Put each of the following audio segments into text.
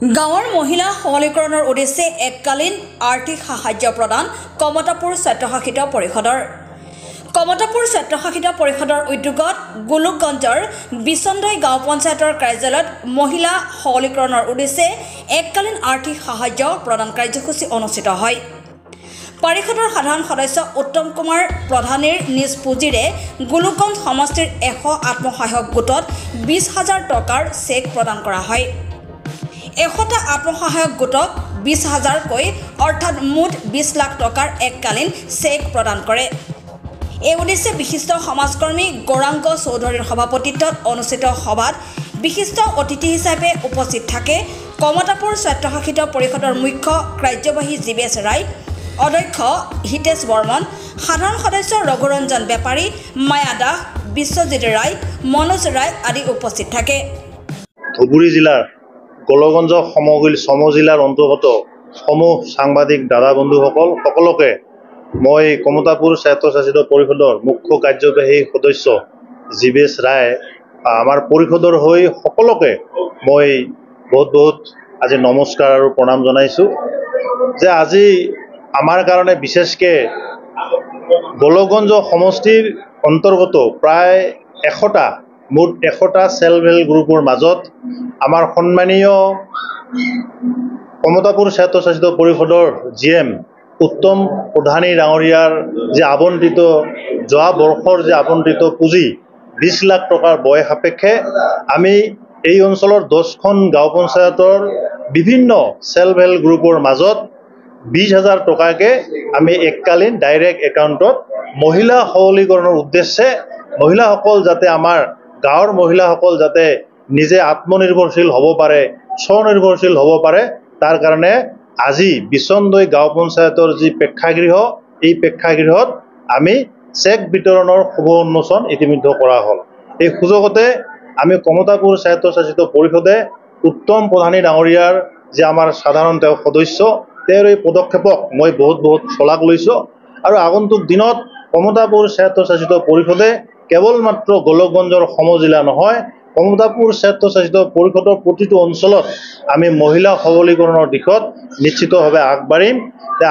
গাঁৱৰ মহিলা সবলীকৰণৰ উদ্দেশ্যে এককালীন আৰ্থিক সাহায্য প্ৰদান কমতাপুৰ স্বায়ত্তশাসিত পৰিষদৰ কমতাপুৰ স্বায়ত্তশাসিত পৰিষদৰ উদ্যোগত গোলোকগঞ্জৰ বিচন্দৈ গাঁও পঞ্চায়তৰ কাৰ্যালয়ত মহিলা সবলীকৰণৰ উদ্দেশ্যে এককালীন আৰ্থিক সাহায্য প্ৰদান কাৰ্যসূচী অনুষ্ঠিত হয়। পৰিষদৰ সাধাৰণ সদস্য উত্তম কুমাৰ প্ৰধানীৰ নিজ পুঁজিৰে গোলোকগঞ্জ সমষ্টিৰ 100 আত্মসহায়ক গোটত 20,000 টকাৰ চেক প্ৰদান কৰা হয়। 100টা আত্মসহায়ক গোটক 20,000কৈ অৰ্থাৎ মুঠ 20 লাখ টকাৰ এককালীন চেক প্ৰদান কৰে। এই উদ্দেশ্যে বিশিষ্ট সমাজকৰ্মী গৌৰাংগ চৌধুৰীৰ সভাপতিত্বত অনুষ্ঠিত সভাত বিশিষ্ট অতিথি হিচাপে উপস্থিত থাকে কমতাপুৰ স্বায়ত্তশাসিত পৰিষদৰ মুখ্য কাৰ্যবাহী জীৱেশ ৰায়, অধ্যক্ষ হিতেশ বৰ্মন, সাধাৰণ সদস্য ৰঘুৰঞ্জন বেপাৰী, মায়া দাস, বিশ্বজিৎ ৰায়, মনোজ ৰায় আদি উপস্থিত থাকে। ধুবুৰী জিলাৰ গোলোকগঞ্জ সমজিলাৰ অন্তৰ্গত সমূহ সাংবাদিক দাদা বন্ধুসকল সকলোকে মই কমতাপুৰ স্বায়ত্তশাসিত পৰিষদৰ মুখ্য কাৰ্যবাহী সদস্য জীৱেশ ৰায় আমাৰ পৰিষদৰ হৈ সকলোকে মই বহুত আজি নমস্কাৰ আৰু প্ৰণাম জনাইছোঁ যে আজি আমাৰ কাৰণে বিশেষকৈ গোলোকগঞ্জ সমষ্টিৰ অন্তৰ্গত প্ৰায় 100টা মুঠ 100টা সেলফ হেল্প গ্ৰুপৰ মাজত আমাৰ সন্মানীয় কমতাপুৰ স্বায়ত্তশাসিত পৰিষদৰ GM উত্তম প্ৰধানী ডাঙৰীয়াৰ যে আবণ্টিত যোৱা বৰ্ষৰ যে আবণ্টিত পুঁজি 20 লাখ টকাৰ ব্যয় সাপেক্ষে আমি এই অঞ্চলৰ 10খন গাঁও পঞ্চায়তৰ বিভিন্ন সেলফ হেল্প গ্ৰুপৰ মাজত 20,000 টকাকে আমি এককালীন ডাইৰেক্ট একাউণ্টত মহিলা সবলীকৰণৰ উদ্দেশ্যে মহিলাসকল যাতে আমাৰ গাঁৱৰ মহিলাসকল যাতে নিজে আত্মনিৰ্ভৰশীল হ'ব পাৰে, স্বনিৰ্ভৰশীল হ'ব পাৰে তাৰ কাৰণে আজি বিচন্দৈ গাঁও পঞ্চায়তৰ যি প্ৰেক্ষাগৃহ এই প্ৰেক্ষাগৃহত আমি চেক বিতৰণৰ শুভ উন্মোচন ইতিমধ্যে কৰা হ'ল। এই সুযোগতে আমি কমতাপুৰ স্বায়ত্তশাসিত পৰিষদে উত্তম প্ৰধানী ডাঙৰীয়াৰ যে আমাৰ সাধাৰণ তেওঁ সদস্য তেওঁৰ এই পদক্ষেপক মই বহুত শলাগ লৈছোঁ আৰু আগন্তুক দিনত কমতাপুৰ স্বায়ত্তশাসিত পৰিষদে কেৱল মাত্ৰ গোলোকগঞ্জৰ সমজিলা নহয় কমতাপুৰ স্বায়ত্তশাসিত পৰিষদৰ প্ৰতিটো অঞ্চলত আমি মহিলা সবলীকৰণৰ দিশত নিশ্চিতভাৱে আগবাঢ়িম।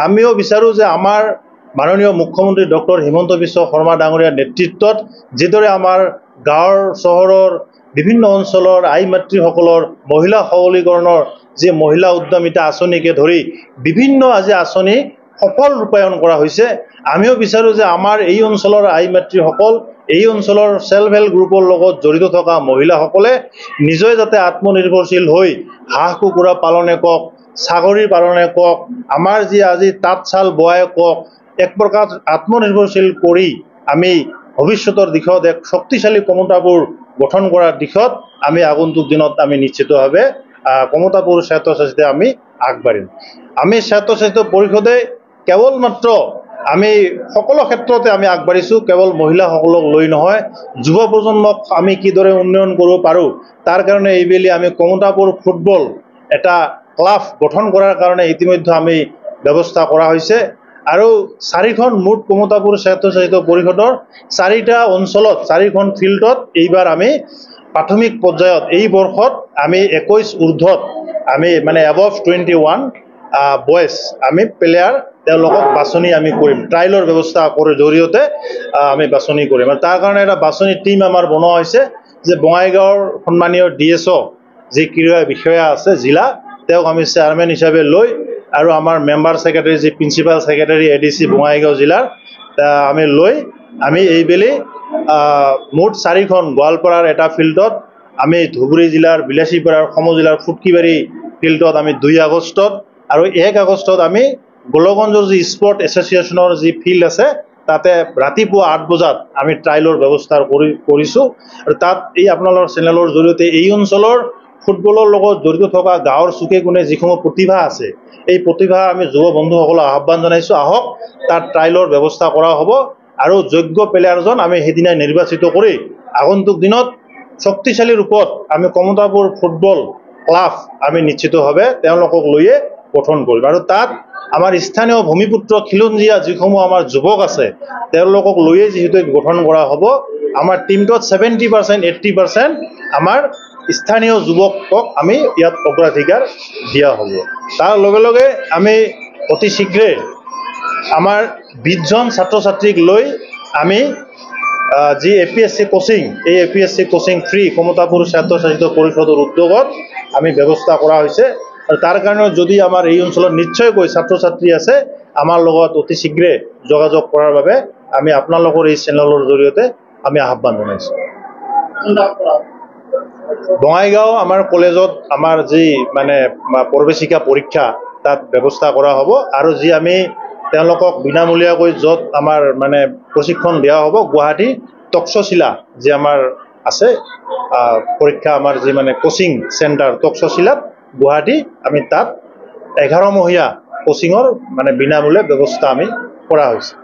আমিও বিচাৰোঁ যে আমাৰ মাননীয় মুখ্যমন্ত্ৰী ডক্টৰ হিমন্ত বিশ্ব শৰ্মা ডাঙৰীয়াৰ নেতৃত্বত যিদৰে আমাৰ গাঁৱৰ চহৰৰ বিভিন্ন অঞ্চলৰ আই মাতৃসকলৰ মহিলা সবলীকৰণৰ যি মহিলা উদ্যমিতা আঁচনিকে ধৰি বিভিন্ন আজি আঁচনি সফল ৰূপায়ণ কৰা হৈছে। আমিও বিচাৰোঁ যে আমাৰ এই অঞ্চলৰ আই মাতৃসকল এই অঞ্চলৰ সেলফ হেল্প গ্ৰুপৰ লগত জড়িত থকা মহিলাসকলে নিজে যাতে আত্মনিৰ্ভৰশীল হৈ হাঁহ কুকুৰা পালনে কওক, ছাগলী পালনে কওক, আমাৰ যি আজি তাঁতশাল বোৱাই কওক, এক প্ৰকাৰ আত্মনিৰ্ভৰশীল কৰি আমি ভৱিষ্যতৰ দিশত এক শক্তিশালী কমতাপুৰ গঠন কৰাৰ দিশত আমি আগন্তুক দিনত আমি নিশ্চিতভাৱে কমতাপুৰ স্বায়ত্তশাসিত আমি আগবাঢ়িম। আমি স্বায়ত্তশাসিত পৰিষদে কেৱল মাত্ৰ আমি সকলো ক্ষেত্ৰতে আমি আগবাঢ়িছোঁ, কেৱল মহিলাসকলক লৈ নহয়, যুৱ প্ৰজন্মক আমি কিদৰে উন্নয়ন কৰিব পাৰোঁ তাৰ কাৰণে এইবেলি আমি কমতাপুৰ ফুটবল এটা ক্লাব গঠন কৰাৰ কাৰণে ইতিমধ্যে আমি ব্যৱস্থা কৰা হৈছে আৰু 4খন মুঠ কমতাপুৰ স্বায়ত্তশাসিত পৰিষদৰ 4টা অঞ্চলত 4খন ফিল্ডত এইবাৰ আমি প্ৰাথমিক পৰ্যায়ত এই বৰ্ষত আমি 21 ঊৰ্ধত আমি মানে above 21 বয়স আমি প্লেয়াৰ তেওঁলোকক বাছনি আমি কৰিম, ট্ৰাইলৰ ব্যৱস্থা কৰাৰ জৰিয়তে আমি বাছনি কৰিম আৰু তাৰ কাৰণে এটা বাছনি টীম আমাৰ বনোৱা হৈছে যে বঙাইগাঁৱৰ সন্মানীয় DSO যি ক্ৰীড়া বিষয়া আছে জিলা তেওঁক আমি চেয়াৰমেন হিচাপে লৈ আৰু আমাৰ মেম্বাৰ ছেক্ৰেটাৰী যি প্ৰিন্সিপাল ছেক্ৰেটাৰী ADC বঙাইগাঁও জিলাৰ আমি লৈ আমি এইবেলি মুঠ 4খন গোৱালপাৰাৰ এটা ফিল্ডত আমি ধুবুৰী জিলাৰ বিলাসীপাৰাৰ সমজিলাৰ ফুটকিবাৰী ফিল্ডত আমি 2 আগষ্টত আৰু 1 আগষ্টত আমি গোলোকগঞ্জৰ যি স্পৰ্ট এছ'চিয়েশ্যনৰ যি ফিল্ড আছে তাতে ৰাতিপুৱা 8 বজাত আমি ট্ৰাইলৰ ব্যৱস্থা কৰিছোঁ আৰু তাত এই আপোনালোকৰ চেনেলৰ জৰিয়তে এই অঞ্চলৰ ফুটবলৰ লগত জড়িত থকা গাঁৱৰ চুকে কোণে যিসমূহ প্ৰতিভা আছে এই প্ৰতিভা আমি যুৱ বন্ধুসকলক আহ্বান জনাইছোঁ, আহক তাত ট্ৰাইলৰ ব্যৱস্থা কৰা হ'ব আৰু যোগ্য প্লেয়াৰজন আমি সেইদিনাই নিৰ্বাচিত কৰি আগন্তুক দিনত শক্তিশালী ৰূপত আমি কমতাপুৰ ফুটবল ক্লাব আমি নিশ্চিতভাৱে তেওঁলোকক লৈয়ে গঠন কৰিম আৰু তাত আমাৰ স্থানীয় ভূমিপুত্ৰ খিলঞ্জীয়া যিসমূহ আমাৰ যুৱক আছে তেওঁলোকক লৈয়ে যিহেতু গঠন কৰা হ'ব। আমাৰ টিমটোত 70% 80% আমাৰ স্থানীয় যুৱকক আমি ইয়াত অগ্ৰাধিকাৰ দিয়া হ'ব। তাৰ লগে লগে আমি অতি শীঘ্ৰে আমাৰ 20জন ছাত্ৰ ছাত্ৰীক লৈ আমি যি APSC কোচিং, এই APSC কোচিং ফ্ৰী কমতাপুৰ স্বায়ত্তশাসিত পৰিষদৰ উদ্যোগত আমি ব্যৱস্থা কৰা হৈছে। আৰু তাৰ কাৰণে যদি আমাৰ এই অঞ্চলত নিশ্চয়কৈ ছাত্ৰ ছাত্ৰী আছে, আমাৰ লগত অতি শীঘ্ৰে যোগাযোগ কৰাৰ বাবে আমি আপোনালোকৰ এই চেনেলৰ জৰিয়তে আমি আহ্বান জনাইছোঁ। বঙাইগাঁও আমাৰ কলেজত আমাৰ যি মানে প্ৰৱেশিকা পৰীক্ষা তাত ব্যৱস্থা কৰা হ'ব, আৰু যি আমি তেওঁলোকক বিনামূলীয়াকৈ য'ত আমাৰ মানে প্ৰশিক্ষণ দিয়া হ'ব, গুৱাহাটী তক্ষশিলা যি আমাৰ আছে পৰীক্ষা আমাৰ যি মানে কোচিং চেণ্টাৰ তক্ষশিলাত গুৱাহাটী, আমি তাত 11 মহীয়া কোচিঙৰ মানে বিনামূলীয়া ব্যৱস্থা আমি কৰা হৈছে।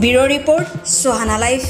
Bureau report, Sohana live.